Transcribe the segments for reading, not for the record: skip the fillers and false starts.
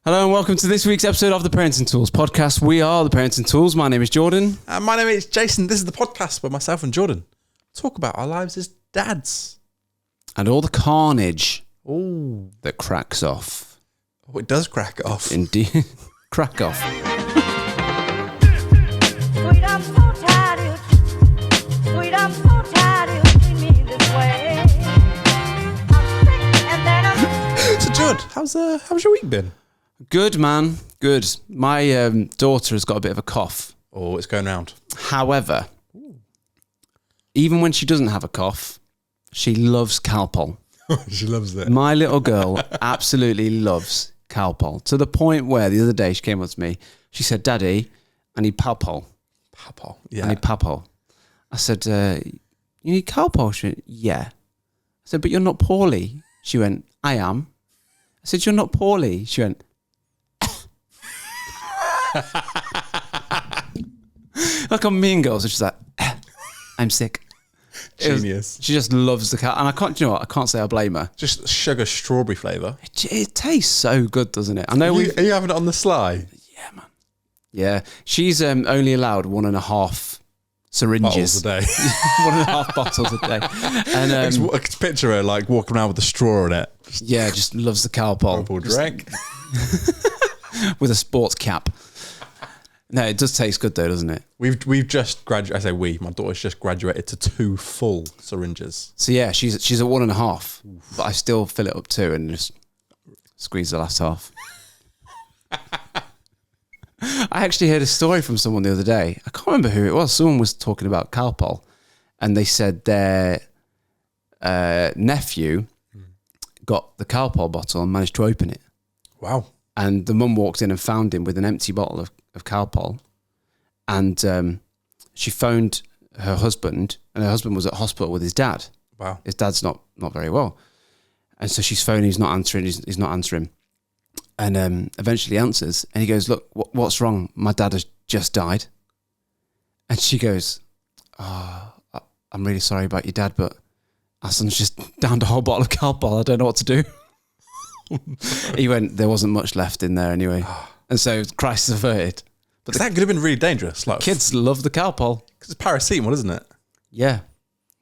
Hello and welcome to this week's episode of the Parenting Tools podcast. We are the Parenting Tools. My name is Jordan. And my name is Jason. This is the podcast where myself and Jordan talk about our lives as dads. And all the carnage Oh, that cracks off. it does crack off. Indeed. Crack off. Sweet, I'm so tired of you. Sweet, I'm so tired of you treating me this way. I'm sick and then I'm So, Jord, how's your week been? Good, man. Good. My daughter has got a bit of a cough. Oh, it's going round. However, even when she doesn't have a cough, she loves Calpol. She loves it. My little girl absolutely loves Calpol, to the point where the other day she came up to me. She said, "Daddy, I need Calpol. Papa. I Yeah. need Calpol." I said, "You need Calpol?" She went, "Yeah." I said, "But you're not poorly." She went, "I am." I said, "You're not poorly." She went, like on Mean Girls, and she's like, "I'm sick." Genius. She just loves the Cal, and I can't. Do you know what? I can't say I blame her. Just sugar strawberry flavour. It tastes so good, doesn't it? I know Are you having it on the sly? Yeah, man. Yeah, she's only allowed 1.5 syringes, Bottles a day. 1.5 bottles a day, and I can picture her like walking around with a straw in it. yeah, just loves the Calpol Horrible drink. with a sports cap. No, it does taste good though, doesn't it? We've just graduated. I say we. My daughter's just graduated to 2 full syringes. So yeah, she's at 1.5, but I still fill it up too and just squeeze the last half. I actually heard a story from someone the other day. I can't remember who it was. Someone was talking about Calpol, and they said their nephew got the Calpol bottle and managed to open it. Wow. And the mum walked in and found him with an empty bottle of Calpol. And she phoned her husband, and her husband was at hospital with his dad. Wow. His dad's not very well. And so she's phoning, he's not answering, he's not answering. And eventually he answers, and he goes, "Look, what's wrong? My dad has just died." And she goes, "Oh, I'm really sorry about your dad, but our son's just downed a whole bottle of Calpol. I don't know what to do." He went, "There wasn't much left in there anyway." And so crisis averted. But that could have been really dangerous. Like Kids love the Calpol. because it's paracetamol, isn't it? Yeah.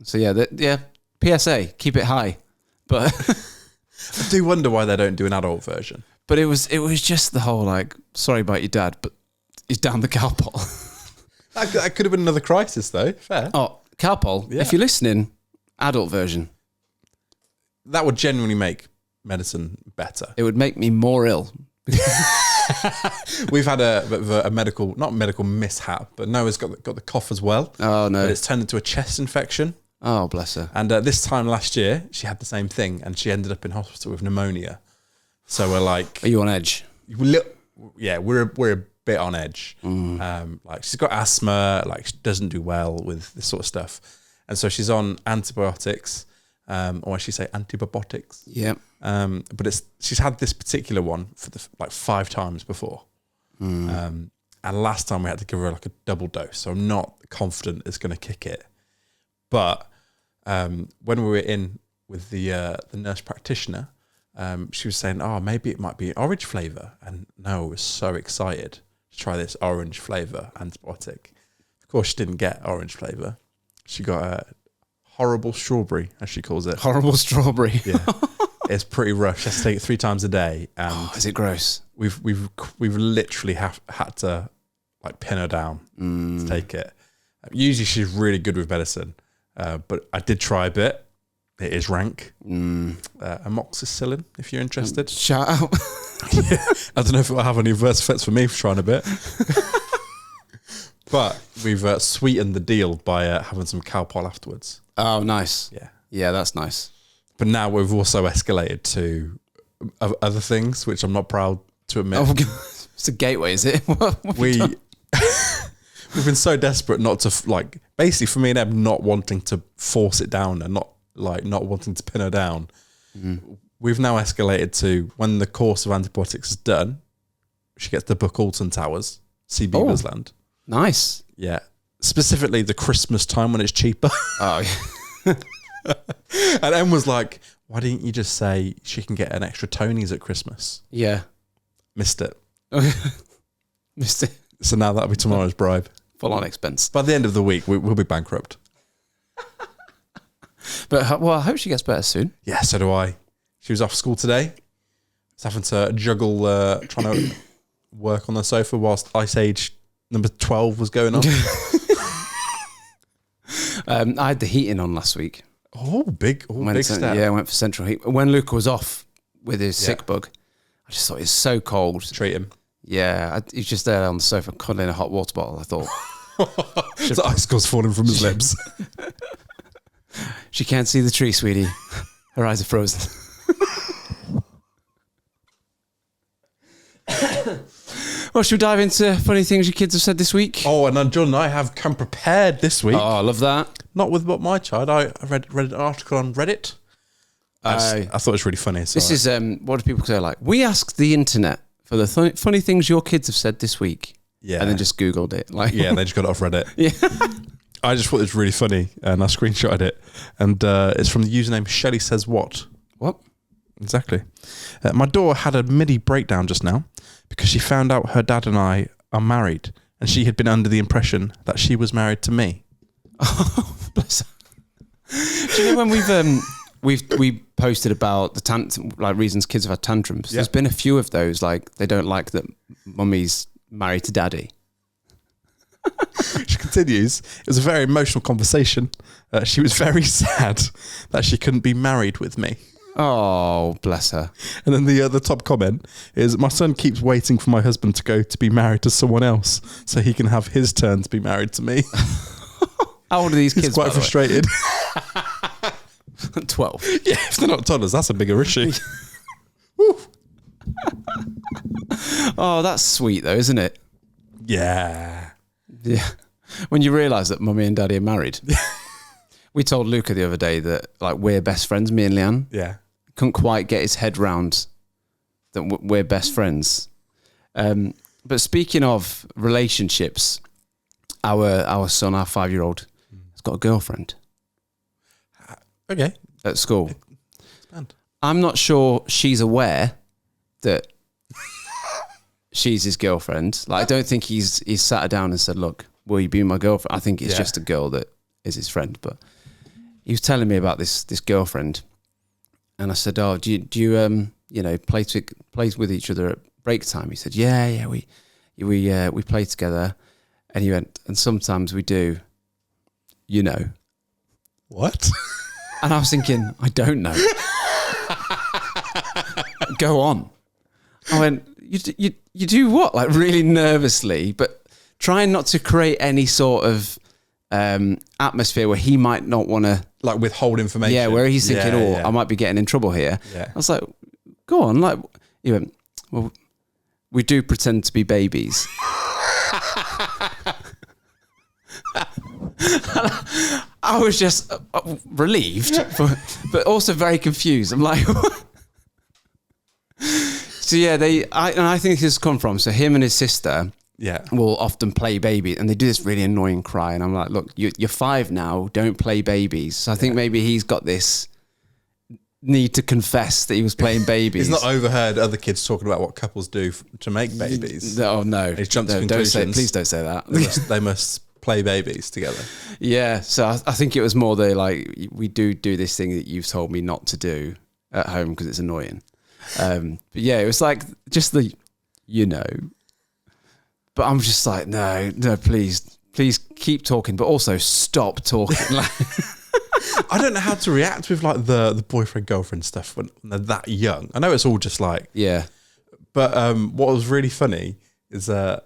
So yeah, PSA, keep it high. But I do wonder why they don't do an adult version. but it was just the whole like, sorry about your dad, but he's down the Calpol. That could have been another crisis, though. Fair. Oh, Calpol, Yeah. if you're listening, adult version. That would genuinely make medicine better. It would make me more ill. We've had a bit of a medical, not medical mishap, but Noah's got the cough as well. Oh no. But it's turned into a chest infection. Oh, bless her. And this time last year, she had the same thing, and she ended up in hospital with pneumonia. So we're like, Are you on edge? we're a bit on edge. Like she's got asthma, like she doesn't do well with this sort of stuff, and so she's on antibiotics, or I should say antibiotics. Yeah. But she's had this particular one for like 5 times before, and last time we had to give her like a double dose. So I'm not confident it's going to kick it. But when we were in with the nurse practitioner, she was saying, "Oh, maybe it might be orange flavour," and Noah was so excited to try this orange flavour antibiotic. Of course, she didn't get orange flavour. She got a horrible strawberry, as she calls it. Horrible strawberry. Yeah. It's pretty rough. She has to take it 3 times a day, and Is it gross? we've literally had to like pin her down to take it. Usually she's really good with medicine, but I did try a bit. It is rank. Amoxicillin, if you're interested. Shout out. Yeah. I don't know if it will have any adverse effects for me for trying a bit. But we've sweetened the deal by having some Calpol afterwards. Oh, nice. Yeah. Yeah, that's nice. But now we've also escalated to other things, which I'm not proud to admit. Oh, it's a gateway, is it? What have you done? We've been so desperate not to like, basically for me and Em not wanting to force it down and not wanting to pin her down. We've now escalated to when the course of antibiotics is done, she gets to book Alton Towers, see Beaver's Land. Nice. Yeah. Specifically the Christmas time when it's cheaper. Oh, yeah. And Em was like, why didn't you just say she can get an extra Tony's at Christmas? Yeah. Missed it. Missed it. So now that'll be tomorrow's bribe. Full on expense. By the end of the week, we'll be bankrupt. But, well, I hope she gets better soon. Yeah, so do I. She was off school today. Was having to juggle, trying to work on the sofa whilst Ice Age number 12 was going on. I had the heating on last week. Big step. Yeah, I went for central heat. When Luca was off with his sick bug, I just thought it was so cold. Treat him. Yeah, he was just there on the sofa cuddling a hot water bottle. I thought, the icicles falling from his lips. she can't see the tree, sweetie. Her eyes are frozen. Well, should we dive into funny things your kids have said this week? Oh, and John and I have come prepared this week. Oh, I love that. Not with what my child. I read an article on Reddit. I thought it was really funny. So this is, what do people say? Like, we asked the internet for the funny things your kids have said this week. Yeah. And then just Googled it. Like, yeah, they just got it off Reddit. Yeah. I just thought it was really funny and I screenshotted it. And it's from the username Shelley Says What. What? Exactly. My daughter had a mini breakdown just now because she found out her dad and I are married and she had been under the impression that she was married to me. Oh, bless her. Do you know when we posted about the reasons kids have had tantrums? Yeah. There's been a few of those, like they don't like that mummy's married to daddy. She continues, it was a very emotional conversation. She was very sad that she couldn't be married with me. Oh, bless her. And then the top comment is, my son keeps waiting for my husband to go to be married to someone else so he can have his turn to be married to me. How old are these kids? He's quite frustrated. 12. Yeah, if they're not toddlers, that's a bigger issue. Oh, that's sweet though, isn't it? Yeah. Yeah. When you realise that mummy and daddy are married. We told Luca the other day that like we're best friends, me and Leanne. Yeah. Couldn't quite get his head round that we're best friends. But speaking of relationships, our son, our 5-year-old, has got a girlfriend. Okay. At school. Expand. I'm not sure she's aware that she's his girlfriend. Like, I don't think he's sat her down and said, look, will you be my girlfriend? I think it's just a girl that is his friend. But he was telling me about this girlfriend. And I said, oh, do you play with each other at break time? He said, yeah, we play together. And he went, and sometimes we do, What? And I was thinking, I don't know. Go on. I went, you do what? Like really nervously, but trying not to create any sort of atmosphere where he might not want to Like withhold information. Yeah, where he's thinking, I might be getting in trouble here. Yeah. I was like, go on. Like, he went, well, we do pretend to be babies. I was just relieved, but also very confused. I'm like, so yeah, I think this has come from, so him and his sister will often play baby, and they do this really annoying cry, and I'm like, look, you're 5 now, don't play babies. So I think maybe he's got this need to confess that he was playing babies. He's not overheard other kids talking about what couples do to make babies. Oh no, he's jumped to conclusions. Please don't say that. They must play babies together. Yeah, so I think it was more the we do this thing that you've told me not to do at home because it's annoying. But yeah, it was like just the, but I'm just like, no, please keep talking, but also stop talking. I don't know how to react with like the boyfriend girlfriend stuff when they're that young. I know it's all just like, but what was really funny is Noah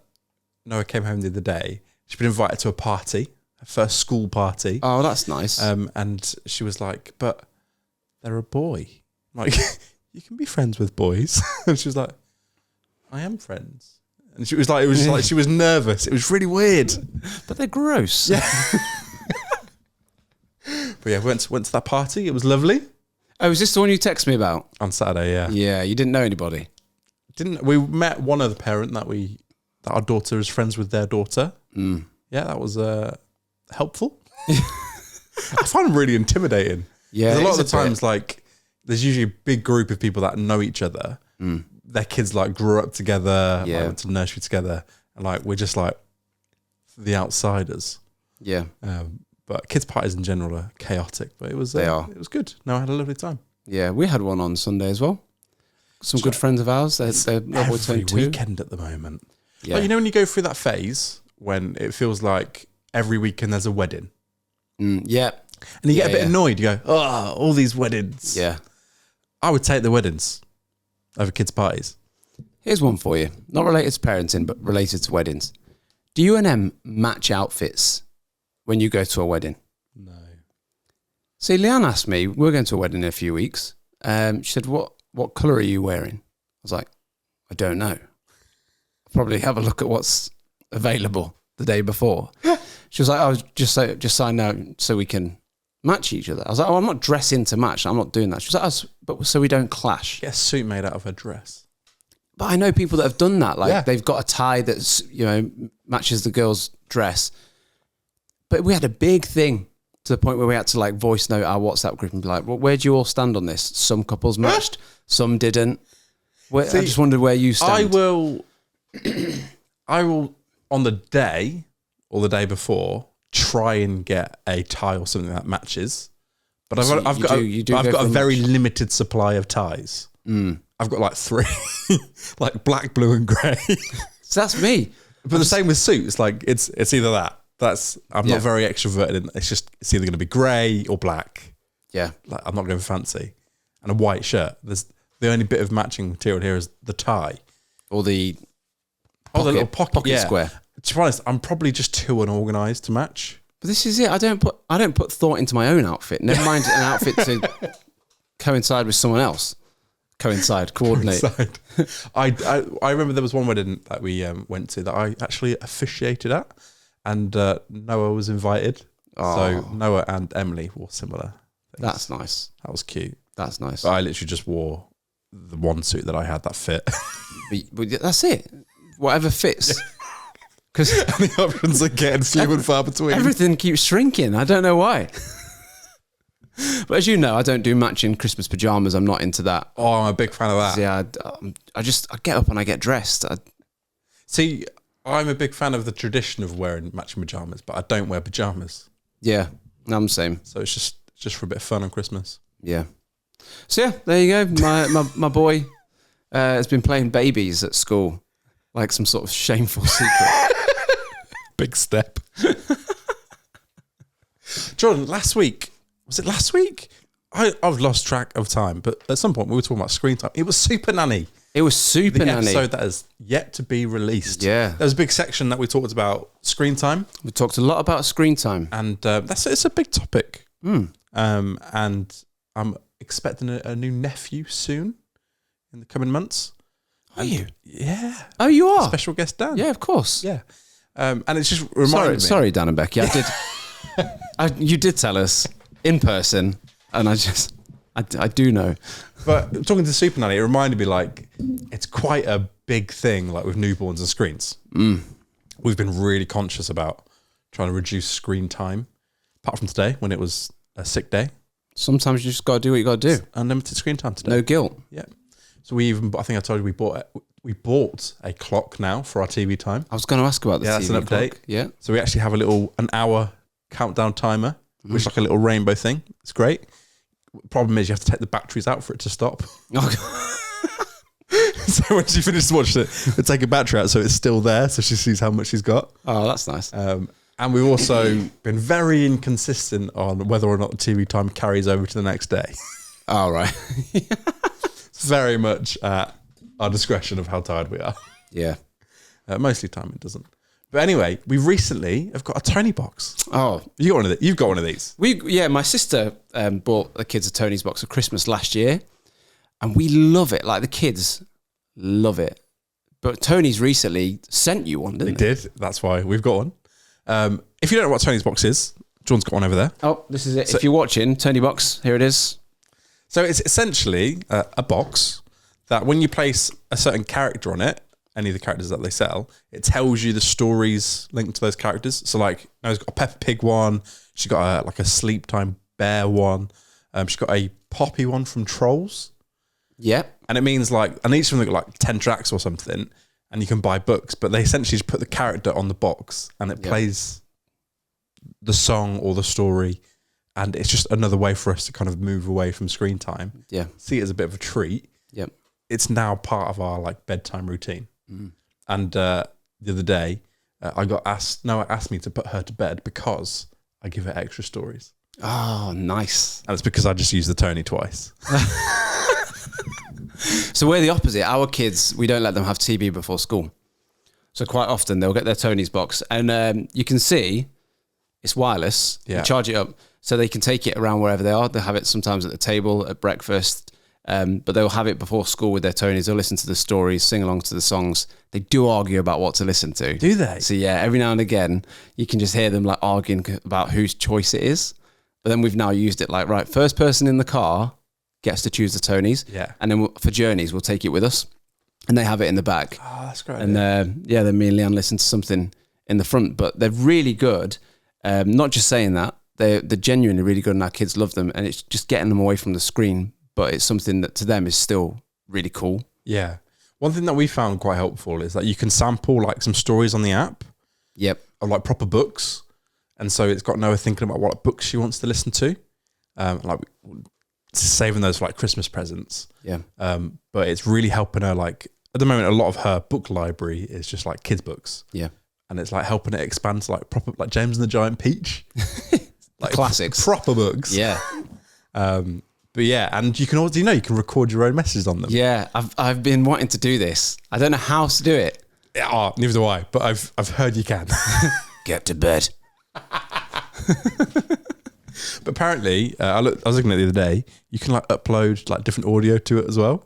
came home the other day. She'd been invited to a party, her first school party. Oh, that's nice. And she was like, but they're a boy. I'm like, you can be friends with boys. And she was like, I am friends. And she was like, she was nervous. It was really weird. But they're gross. Yeah. But yeah, we went to that party. It was lovely. Oh, is this the one you texted me about? On Saturday, yeah. Yeah, you didn't know anybody. We met one other parent that our daughter is friends with their daughter. Mm. Yeah, that was helpful. I find them really intimidating. Yeah, a lot of the times, like, there's usually a big group of people that know each other. their kids like grew up together, Yeah. like, went to nursery together, and like we're just like the outsiders. Yeah. But kids' parties in general are chaotic, but it was They are. It was good. No, I had a lovely time. Yeah, we had one on Sunday as well. Some good friends of ours. They're Every turned 2. weekend at the moment. Yeah. Like, you know when you go through that phase when it feels like every weekend there's a wedding, Yeah. and you get a Yeah, bit annoyed. You go, oh, all these weddings. Yeah. I would take the weddings over kids' parties. Here's one for you. Not related to parenting, but related to weddings. Do you and Em match outfits when you go to a wedding? No. See, Leanne asked me, we're going to a wedding in a few weeks. She said, what colour are you wearing? I was like, I don't know. I'll probably have a look at what's available the day before. She was like, oh, just so I know, so we can match each other. I was like, oh, I'm not dressing to match. I'm not doing that. She was like, oh, but so we don't clash. Get a suit made out of a dress. But I know people that have done that. Like Yeah. they've got a tie that's, matches the girl's dress. But we had a big thing to the point where we had to like voice note our WhatsApp group and be like, well, where do you all stand on this? Some couples matched, some didn't. I just wondered where you stand. I will on the day or the day before try and get a tie or something that matches. But I've got a very limited supply of ties. I've got like 3, like black, blue, and grey. So that's me. But the same with suits. Like it's either that. I'm not very extroverted. In, it's either going to be grey or black. Yeah. Like I'm not going fancy. And a white shirt. The only bit of matching material here is the tie. Or the the little pocket square. To be honest, I'm probably just too unorganised to match. But this is it. I don't put thought into my own outfit. Never mind an outfit to coincide with someone else. Coordinate. I remember there was one wedding that we went to that I actually officiated at, and Noah was invited. Oh. So Noah and Emily wore similar things. That's nice. That was cute. That's nice. But I literally just wore the one suit that I had that fit. But that's it. Whatever fits. Because the options are getting few and far between. everything keeps shrinking. I don't know why. But as you know, I don't do matching Christmas pajamas. I'm not into that. Oh, I'm a big fan of that. Yeah, I get up and I get dressed. See, I'm a big fan of the tradition of wearing matching pajamas, but I don't wear pajamas. Yeah, I'm the same. So it's just for a bit of fun on Christmas. Yeah. So yeah, there you go. My boy has been playing babies at school, like some sort of shameful secret. Big step. Jordan, was it last week? I've lost track of time, but at some point we were talking about screen time. It was Super Nanny. It was Super The Nanny. episode that is yet to be released. Yeah. There was a big section that we talked about screen time. We talked a lot about screen time. And it's a big topic. And I'm expecting a new nephew soon in the coming months. Are you? Yeah. Oh, you are? Special guest Dan. Yeah, of course. Yeah. And it's just reminded me. Sorry, Dan and Becky. I did. You did tell us in person, and I do know. But talking to Super Nanny, it reminded me like it's quite a big thing, like with newborns and screens. We've been really conscious about trying to reduce screen time, apart from today when it was a sick day. Sometimes you just got to do what you got to do. Unlimited screen time today. No guilt. Yeah. So I think I told you we bought a clock now for our TV time. I was going to ask about this. Yeah, that's an update. Clock. Yeah. So we actually have an hour countdown timer, which is like a little rainbow thing. It's great. Problem is you have to take the batteries out for it to stop. So when she finishes watching it, we take a battery out so it's still there, so she sees how much she's got. Oh, that's nice. And we've also been very inconsistent on whether or not the TV time carries over to the next day. Oh, right. It's very much at our discretion of how tired we are. Yeah. Mostly time it doesn't. But anyway, we recently have got a Tony box. Oh, You've got one of these. My sister bought the kids a Tony's box for Christmas last year, and we love it. Like the kids love it. But Tony's recently sent you one, didn't They did. That's why we've got one. If you don't know what Tony's box is, John's got one over there. Oh, this is it. So, if you're watching, Tony box, here it is. So it's essentially a box that when you place a certain character on it, any of the characters that they sell, it tells you the stories linked to those characters. So like, she's got a Peppa Pig one. She's got a Sleep Time Bear one. She's got a Poppy one from Trolls. Yeah. And it means like, and each of them got like 10 tracks or something, and you can buy books, but they essentially just put the character on the box and it plays the song or the story. And it's just another way for us to kind of move away from screen time. Yeah. See it as a bit of a treat. Yep. It's now part of our like bedtime routine. And the other day, I got asked, Noah asked me to put her to bed because I give her extra stories. Oh, nice. And it's because I just used the Tony twice. So we're the opposite. Our kids, we don't let them have TV before school. So quite often they'll get their Tony's box and you can see it's wireless. Yeah. You charge it up so they can take it around wherever they are. They'll have it sometimes at the table, at breakfast, but they'll have it before school with their Tonys. They'll listen to the stories, sing along to the songs. They do argue about what to listen to. Do they? So yeah, every now and again, you can just hear them like arguing about whose choice it is. But then we've now used it like, right, first person in the car gets to choose the Tonys. Yeah. And then for journeys, we'll take it with us. And they have it in the back. Oh, that's great. And then me and Leanne listen to something in the front. But they're really good. Not just saying that. They're genuinely really good and our kids love them. And it's just getting them away from the screen. But it's something that to them is still really cool. Yeah. One thing that we found quite helpful is that you can sample like some stories on the app. Yep. Of like proper books. And so it's got Noah thinking about what books she wants to listen to. Like saving those for like Christmas presents. Yeah. But it's really helping her like, at the moment, a lot of her book library is just like kids books. Yeah. And it's like helping it expand to like proper, like James and the Giant Peach. Like classics. Proper books. Yeah. But yeah, and you can also, you can record your own messages on them. Yeah. I've been wanting to do this. I don't know how to do it. Yeah, neither do I, but I've heard you can. Get to bed. But apparently, I was looking at it the other day, you can like upload like different audio to it as well.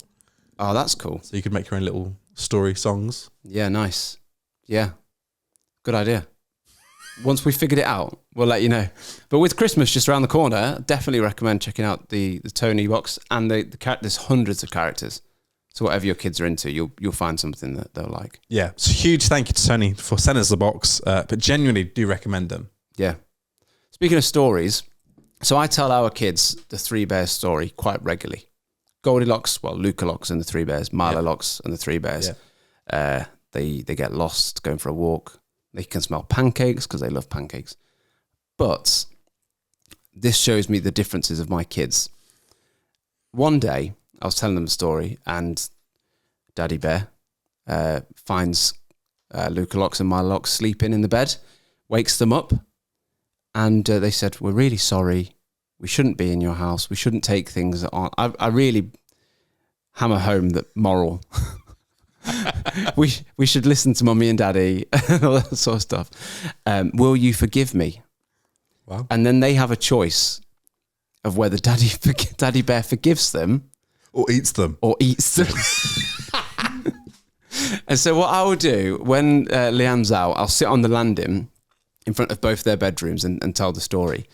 Oh, that's cool. So you could make your own little story songs. Yeah, nice. Yeah. Good idea. Once we figured it out, we'll let you know. But with Christmas just around the corner, definitely recommend checking out the Tony box and there's hundreds of characters. So whatever your kids are into, you'll find something that they'll like. Yeah. So huge thank you to Tony for sending us the box, but genuinely do recommend them. Yeah. Speaking of stories, so I tell our kids the Three Bears story quite regularly. Goldilocks, Luca Locks and the Three Bears, Milo Locks and the Three Bears. Yeah. They get lost going for a walk. They can smell pancakes because they love pancakes. But this shows me the differences of my kids. One day, I was telling them a story and Daddy Bear finds Luca Locks and Milo Locks sleeping in the bed, wakes them up, and they said, "We're really sorry. We shouldn't be in your house. We shouldn't take things on." I really hammer home that moral. we should listen to Mummy and Daddy and all that sort of stuff. Will you forgive me? Wow. And then they have a choice of whether Daddy Bear forgives them or eats them. And so what I will do when Leanne's out, I'll sit on the landing in front of both their bedrooms and tell the story.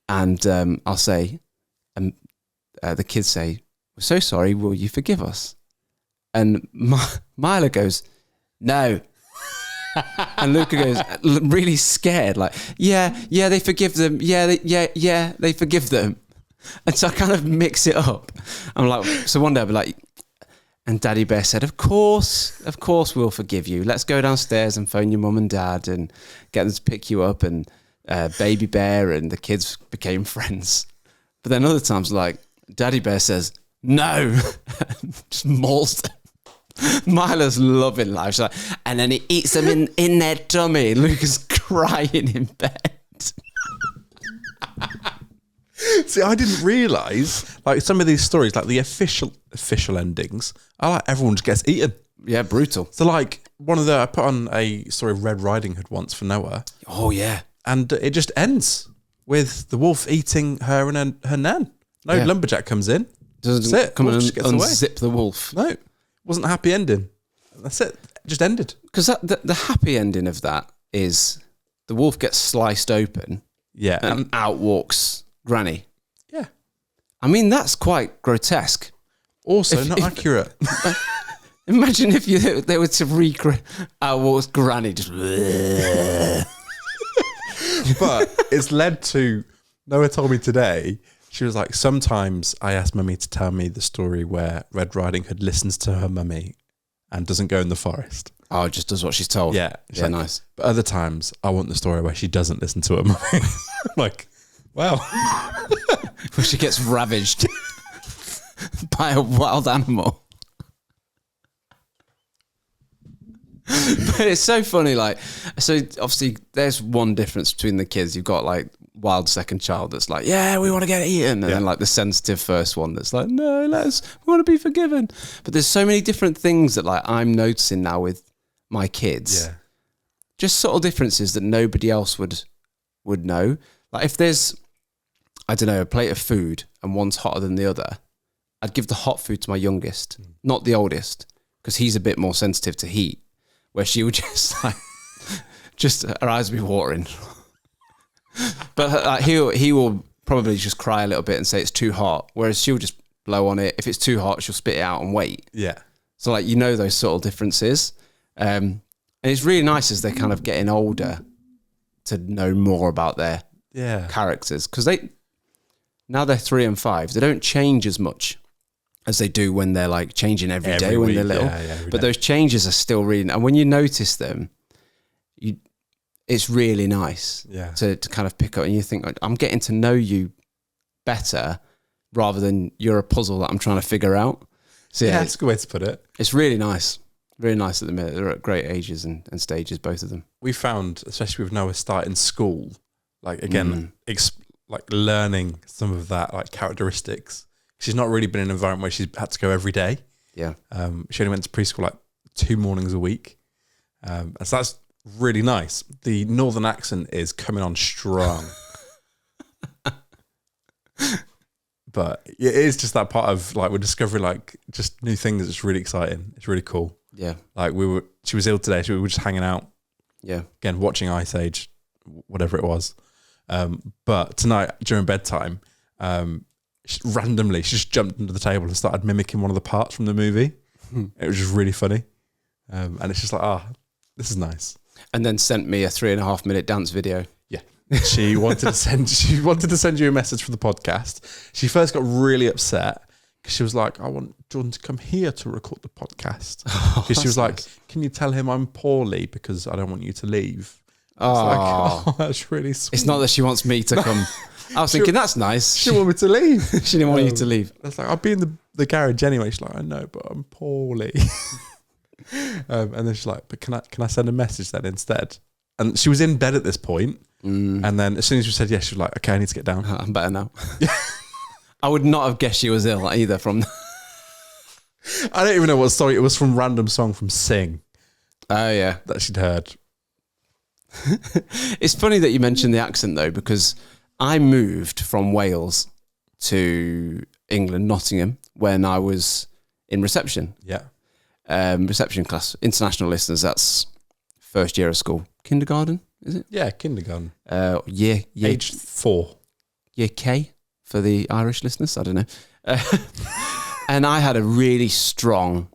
And I'll say, the kids say, "We're so sorry, will you forgive us?" And Milo goes, "No." And Luca goes, really scared, like, yeah, they forgive them. Yeah, they forgive them. And so I kind of mix it up. I'm like, so one day I'll be like, and Daddy Bear said, of course we'll forgive you. Let's go downstairs and phone your mum and dad and get them to pick you up. And Baby Bear and the kids became friends. But then other times, like, Daddy Bear says, "No," just mauls them. Milo's loving life. She's like, and then he eats them in their tummy. Luca's crying in bed. See, I didn't realise, like, some of these stories, like the official endings, are like everyone just gets eaten. Yeah, brutal. So, like, I put on a story of Red Riding Hood once for Noah. Oh, yeah. And it just ends with the wolf eating her and her nan. No lumberjack comes in. Doesn't come and unzip the wolf. No. Wasn't a happy ending. That's it. It just ended. Because the happy ending of that is the wolf gets sliced open. Yeah. And out walks Granny. Yeah. I mean, that's quite grotesque. Also, not accurate. Imagine if they were to recreate out walks Granny just. But it's led to, Noah told me today, She was like, sometimes I ask mummy to tell me the story where Red Riding Hood listens to her mummy and doesn't go in the forest. Oh, just does what she's told. Yeah. Yeah, like, nice. But other times I want the story where she doesn't listen to her mummy. Like, wow. Where she gets ravaged by a wild animal. But it's so funny, like, so obviously there's one difference between the kids. You've got like wild second child that's like, yeah, we want to get eaten, and then like the sensitive first one that's like, no, we want to be forgiven. But there's so many different things that like I'm noticing now with my kids. Yeah. Just subtle differences that nobody else would know. Like if there's, I don't know, a plate of food and one's hotter than the other, I'd give the hot food to my youngest, not the oldest, because he's a bit more sensitive to heat. Where she would just like, just her eyes would be watering. But he will probably just cry a little bit and say it's too hot. Whereas she'll just blow on it. If it's too hot, she'll spit it out and wait. Yeah. So like, you know, those subtle differences. And it's really nice as they're kind of getting older to know more about their characters. Because now they're 3 and 5, they don't change as much as they do when they're like changing every day when they're little. But those changes are still really, and when you notice them, it's really nice to kind of pick up, and you think, I'm getting to know you better rather than you're a puzzle that I'm trying to figure out. So yeah, that's a good way to put it. It's really nice. Really nice at the minute. They're at great ages and stages, both of them. We found, especially with Noah starting school, like again, like learning some of that, like characteristics. She's not really been in an environment where she's had to go every day. Yeah. She only went to preschool like 2 mornings a week. So that's really nice. The northern accent is coming on strong. But it is just that part of like, we're discovering like just new things. It's really exciting. It's really cool. Yeah. Like she was ill today. We were just hanging out. Yeah. Again, watching Ice Age, whatever it was. But tonight during bedtime, randomly, she just jumped under the table and started mimicking one of the parts from the movie. It was just really funny. And it's just like, this is nice. And then sent me a 3.5 minute dance video. Yeah. She wanted to send you a message for the podcast. She first got really upset because she was like, I want Jordan to come here to record the podcast. Because she was like, can you tell him I'm poorly because I don't want you to leave? I was like, that's really sweet. It's not that she wants me to come. I was thinking, that's nice. She didn't want me to leave. She didn't want you to leave. I was like, I'll be in the garage anyway. She's like, I know, but I'm poorly. And then she's like, but can I send a message then instead? And she was in bed at this point. And then as soon as we said yes, she was like, okay, I need to get down. I'm better now. I would not have guessed she was ill either from... I don't even know what story. It was from random song from Sing. Oh, yeah. That she'd heard. It's funny that you mentioned the accent though, because I moved from Wales to England, Nottingham, when I was in reception. Yeah. Reception class. International listeners, that's first year of school. Kindergarten, is it? Yeah, kindergarten. Year Age 4. Year K for the Irish listeners, I don't know. And I had a really strong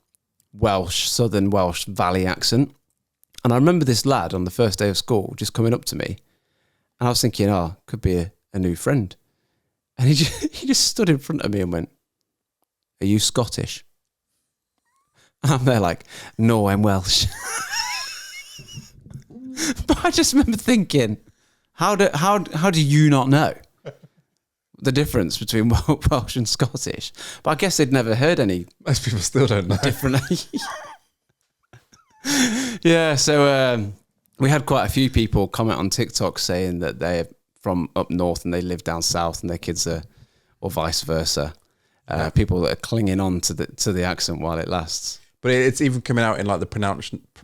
Southern Welsh Valley accent. And I remember this lad on the first day of school just coming up to me. And I was thinking, could be a new friend. And he just stood in front of me and went, are you Scottish? And I'm there like, no, I'm Welsh. But I just remember thinking, how do you not know the difference between Welsh and Scottish? But I guess they'd never heard any. Most people still don't know. Differently. Yeah, so we had quite a few people comment on TikTok saying that they're from up north and they live down south and their kids are, or vice versa. People that are clinging on to the accent while it lasts. But it's even coming out in like the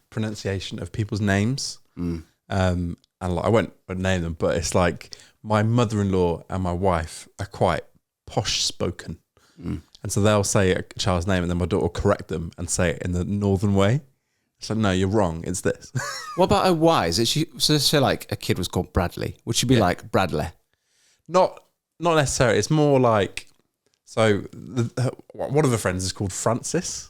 pronunciation of people's names. And like, I won't name them, but it's like my mother-in-law and my wife are quite posh spoken. And so they'll say a child's name and then my daughter will correct them and say it in the northern way. It's like, no, you're wrong. It's this. What about a Y? Is it so like a kid was called Bradley? Would she be like Bradley? Not necessarily. It's more like, so one of the friends is called Francis.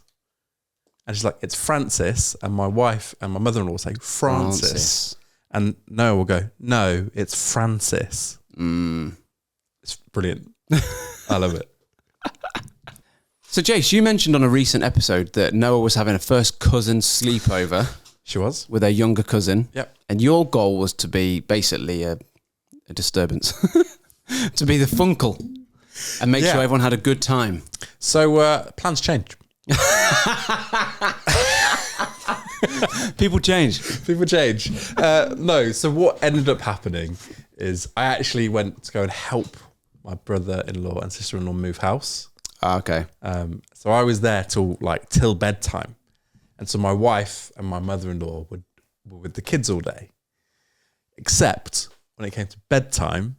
And she's like, it's Francis. And my wife and my mother-in-law say Francis. And Noah will go, no, it's Francis. It's brilliant. I love it. So, Jace, you mentioned on a recent episode that Noah was having a first cousin sleepover She was. with her younger cousin. Yep. And your goal was to be basically a disturbance, to be the funkle and make Yeah. sure everyone had a good time. So plans change. People change. People change. No, so what ended up happening is I actually went to go and help my brother-in-law and sister-in-law move house. Okay. So I was there till bedtime. And so my wife and my mother-in-law were with the kids all day. Except when it came to bedtime,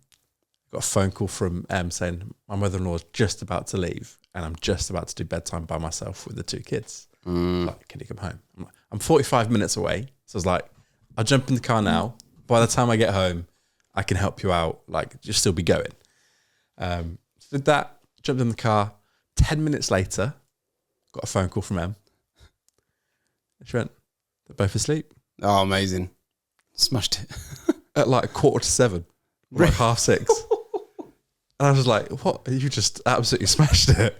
I got a phone call from Em saying my mother-in-law is just about to leave and I'm just about to do bedtime by myself with the two kids. Like, can you come home? I'm 45 minutes away. So I was like, I'll jump in the car now. By the time I get home, I can help you out. Like, just still be going. So did that, jumped in the car. 10 minutes later, got a phone call from Em. She went, they're both asleep. Oh, amazing. Smashed it. At like 6:45, like 6:30. And I was like, what? You just absolutely smashed it.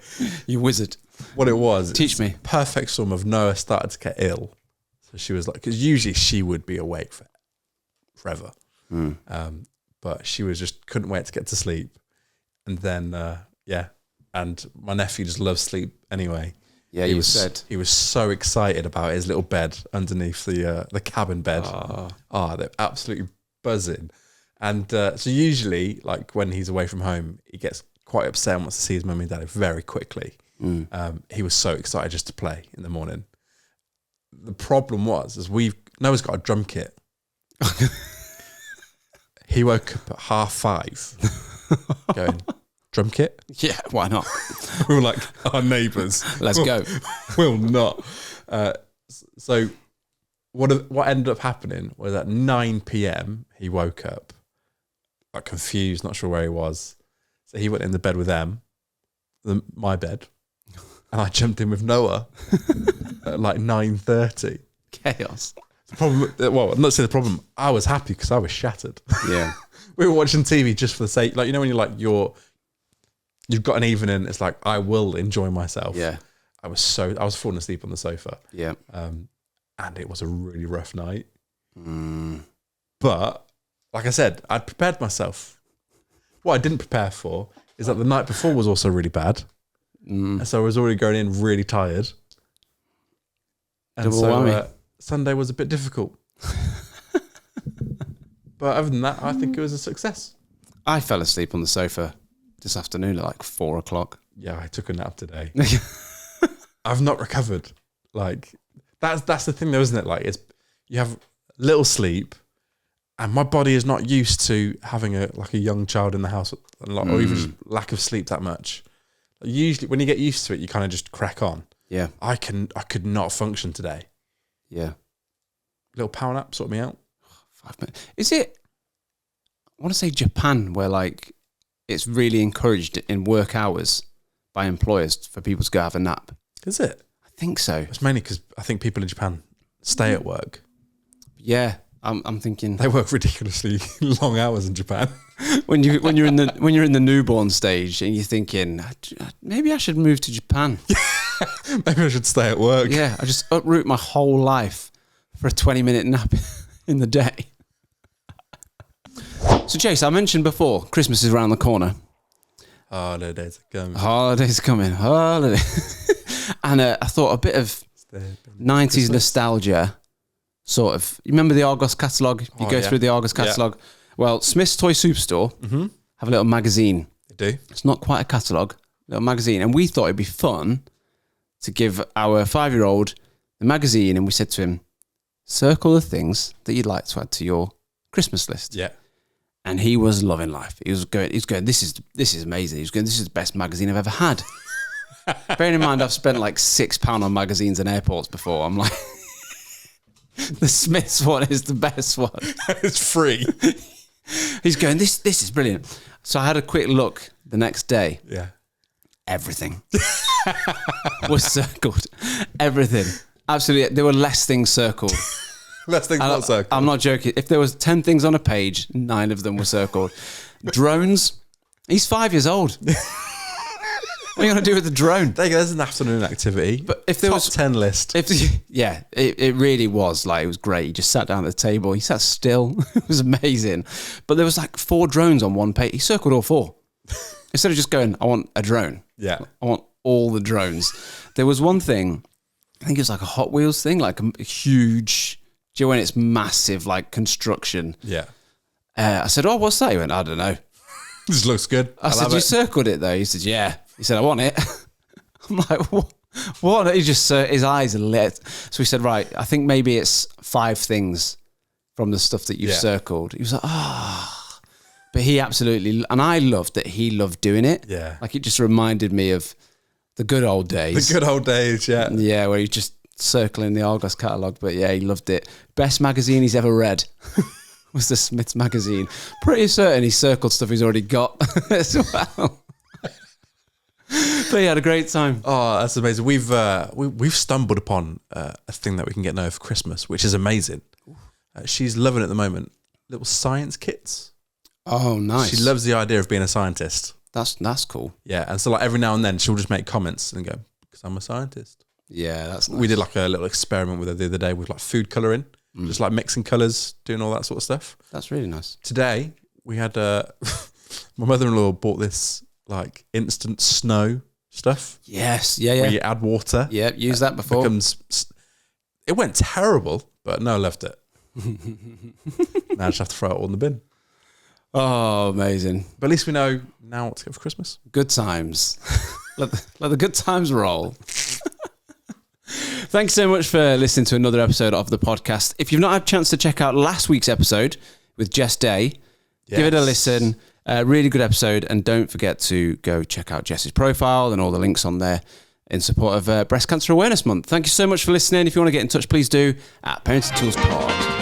You wizard. What it was. Teach me. Perfect storm of Noah started to get ill. So she was like, because usually she would be awake forever. But she was just couldn't wait to get to sleep. And then, and my nephew just loves sleep anyway. Yeah, you said. He was so excited about his little bed underneath the cabin bed. They're absolutely buzzing. And so usually, like when he's away from home, he gets quite upset and wants to see his mum and dad very quickly. He was so excited just to play in the morning. The problem was, Noah's got a drum kit. He woke up at 5:30 going, drum kit? Yeah, why not? We were like, our neighbours. Let's go. Will not. So what ended up happening was at 9 p.m, he woke up, like confused, not sure where he was. So he went in the bed with them, my bed, and I jumped in with Noah at like 9:30. Chaos. The problem, well, I'm not saying the problem, I was happy because I was shattered. Yeah. We were watching TV just for the sake, like, you know, when you've got an evening, it's like, I will enjoy myself. Yeah. I was falling asleep on the sofa. Yeah. And it was a really rough night. But like I said, I'd prepared myself. What I didn't prepare for is that the night before was also really bad. And so I was already going in really tired. And Double so whammy. Sunday was a bit difficult. But other than that, I think it was a success. I fell asleep on the sofa this afternoon at like 4:00. Yeah, I took a nap today. I've not recovered. Like that's the thing though, isn't it? Like you have little sleep and my body is not used to having a young child in the house or even just lack of sleep that much. Usually when you get used to it, you kind of just crack on. Yeah. I could not function today. Yeah. Little power nap sorted me out. 5 minutes. Is it, I want to say Japan, where like it's really encouraged in work hours by employers for people to go have a nap? Is it? I think so. It's mainly because I think people in Japan stay at work. Yeah. I'm thinking They work ridiculously long hours in Japan. when you're in the newborn stage and you're thinking maybe I should move to Japan. Maybe I should stay at work. Yeah, I just uproot my whole life for a 20-minute nap in the day. So, Chase, I mentioned before, Christmas is around the corner. Holidays are coming. Holidays coming. Holidays. And I thought a bit of 90s nostalgia, sort of. You remember the Argos catalogue? You go through the Argos catalogue. Yeah. Well, Smith's Toy Superstore have a little magazine. They do. It's not quite a catalogue, little magazine. And we thought it'd be fun to give our 5-year-old the magazine, and we said to him, circle the things that you'd like to add to your Christmas list. Yeah. And he was loving life. He was going, this is amazing. He was going, this is the best magazine I've ever had. Bearing in mind, I've spent like £6 on magazines in airports before. I'm like, the Smiths one is the best one. It's free. He's going, this is brilliant. So I had a quick look the next day. Yeah. Everything was circled. Everything. Absolutely. There were less things circled. Less things not circled. I'm not joking. If there was 10 things on a page, 9 of them were circled. Drones. He's 5 years old. What are you going to do with the drone? There you go, there's an afternoon activity. But if there Top was 10 list. It really was like, it was great. He just sat down at the table. He sat still. It was amazing. But there was like 4 drones on one page. He circled all 4. Instead of just going, I want a drone. Yeah. I want all the drones. There was one thing, I think it was like a Hot Wheels thing, like a huge, do you know when it's massive, like construction? Yeah. I said, oh, what's that? He went, I don't know. This looks good. I said, you circled it though? He said, yeah. He said, I want it. I'm like, what? He just, his eyes lit. So we said, right, I think maybe it's 5 things from the stuff that you've circled. He was like, But he absolutely, and I loved that he loved doing it. Yeah. Like it just reminded me of the good old days. The good old days, yeah. Yeah, where he's just circling the Argos catalogue. But yeah, he loved it. Best magazine he's ever read was the Smiths magazine. Pretty certain he circled stuff he's already got as well. But he had a great time. Oh, that's amazing. We've stumbled upon a thing that we can get now for Christmas, which is amazing. She's loving it at the moment. Little science kits. Oh, nice. She loves the idea of being a scientist. That's cool. Yeah, and so like every now and then she'll just make comments and go, because I'm a scientist. Yeah, that's nice. We did like a little experiment with her the other day with like food colouring, just like mixing colours, doing all that sort of stuff. That's really nice. Today we had my mother-in-law bought this like instant snow stuff. Yes, yeah. Where you add water. Yeah, used that before. It went terrible, but no, I loved it. Now I just have to throw it all in the bin. Oh, amazing. But at least we know now what to get for Christmas. Good times. let the good times roll. Thanks so much for listening to another episode of the podcast. If you've not had a chance to check out last week's episode with Jess Day, give it a listen. Really good episode. And don't forget to go check out Jess's profile and all the links on there in support of Breast Cancer Awareness Month. Thank you so much for listening. If you want to get in touch, please do at Parenting Tools Pod.